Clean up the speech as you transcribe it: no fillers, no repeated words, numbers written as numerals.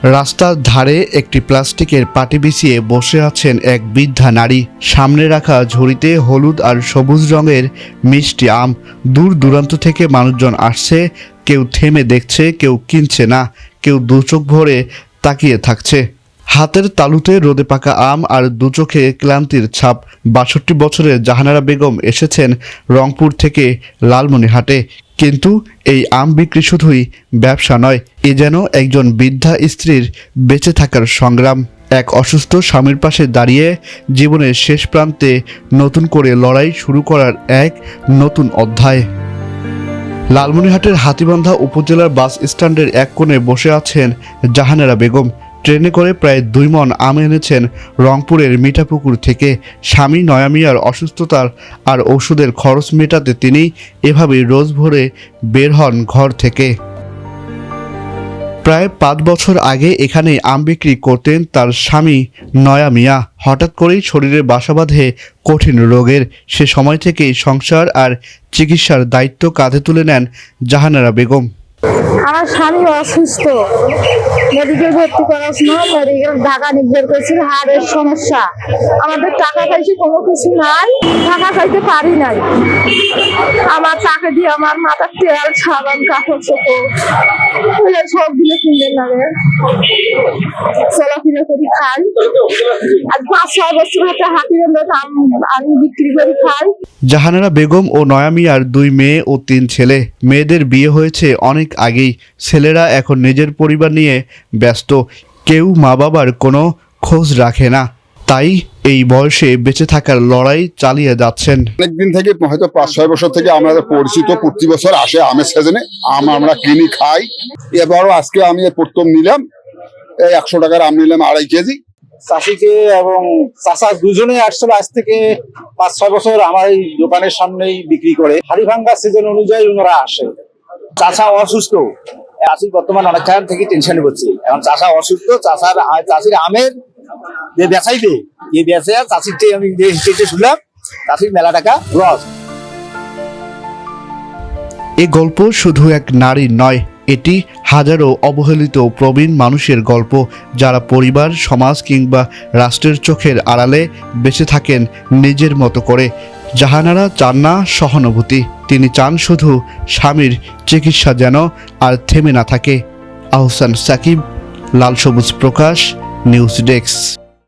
রাস্তার ধারে একটি প্লাস্টিকের পাটি বিছিয়ে বসে আছেন এক বৃদ্ধা নারী। সামনে রাখা ঝুড়িতে হলুদ আর সবুজ রঙের মিষ্টি আম। দূর দূরান্ত থেকে মানুষজন আসছে, কেউ থেমে দেখছে, কেউ কিনছে না, কেউ দু চোখ ভরে তাকিয়ে থাকছে। হাতের তালুতে রোদে পাকা আম আর দু চোখে ক্লান্তির ছাপ। ৬২ বছরের জাহানারা বেগম এসেছেন রংপুর থেকে লালমনিরহাটে। কিন্তু এই আম বিক্রি শুধুই ব্যবসা নয়, এ যেন একজন বৃদ্ধা স্ত্রীর বেঁচে থাকার সংগ্রাম। এক অসুস্থ স্বামীর পাশে দাঁড়িয়ে জীবনের শেষ প্রান্তে নতুন করে লড়াই শুরু করার এক নতুন অধ্যায়। লালমনিরহাটের হাতীবান্ধা উপজেলার বাস স্ট্যান্ডের এক কোণে বসে আছেন জাহানারা বেগম। ট্রেনে করে প্রায় ২ মণ আম এনেছেন রংপুরের মিঠাপুকুর থেকে। স্বামী নয়া মিয়ার অসুস্থতার আর ওষুধের খরচ মেটাতে তিনি এভাবেই রোজ ভোরে বের হন ঘর থেকে। প্রায় ৫ বছর আগে এখানে আম বিক্রি করতেন তার স্বামী নয়া মিয়া। হঠাৎ করেই শরীরে বাসা বাঁধে কঠিন রোগের। সে সময় থেকেই সংসার আর চিকিৎসার দায়িত্ব কাঁধে তুলে নেন জাহানারা বেগম। আমার স্বামী অসুস্থ, মেডিকেল ভর্তি করাশোনা মেডিকেল ঢাকা নির্ভর করেছিল, হাড়ের সমস্যা। আমাদের টাকা পয়সা কোনো কিছু নাই, টাকা খাইতে পারি নাই। আমার টাকা দিয়ে আমার মাথার তেল, সাবান, কাপড় চোপড় সবগুলো কিনতে লাগে, চলাফেরা করি, খাই। আর ৫-৬ বছর হাতে হাতিবান্ধা আমি বিক্রি করি, খাই। জাহানারা বেগম ও নয়া মিয়ার ২ মেয়ে ও ৩ ছেলে। মেয়েদের বিয়ে হয়েছে অনেক আগেই। ছেলেরা এখন নিজের পরিবার নিয়ে ব্যস্ত। কেউ মা বাবার কোনো খোঁজ রাখে না, তাই এই বয়সে বেঁচে থাকার লড়াই চালিয়ে যাচ্ছেন। অনেকদিন থেকে, হয়তো ৫-৬ বছর থেকে আমাদের পরিচিত, প্রতি বছর আসে আমের সিজনে আম আমরা কিনি, খাই। এবারও আজকে আমি প্রথম নিলাম, এই ১০০ টাকার আম নিলাম ২.৫ কেজি। চাষিকে এবং চাষা দুজনে আসছিল আজ থেকে ৫-৬ বছর আমার এই দোকানের সামনেই বিক্রি করে। হাড়ি ভাঙ্গা সিজন অনুযায়ী ওনারা আসে। চাষা অসুস্থ, চাষির বর্তমান অনেকক্ষণ থেকে টেনশনে করছে। এখন চাষা অসুস্থ, চাষির আমের যে বেচাইবে, এই বেচে চাষির আমি শুনলাম চাষির মেলা টাকা লস। এ গল্প শুধু এক নারীর নয়, এটি হাজারো অবহেলিত প্রবীণ মানুষের গল্প, যারা পরিবার, সমাজ কিংবা রাষ্ট্রের চোখের আড়ালে বেঁচে থাকেন নিজের মতো করে। জাহানারা চান না সহানুভূতি, তিনি চান শুধু স্বামীর চিকিৎসা যেন আর থেমে না থাকে। আহসান সাকিব, লাল সবুজ প্রকাশ, নিউজ ডেস্ক।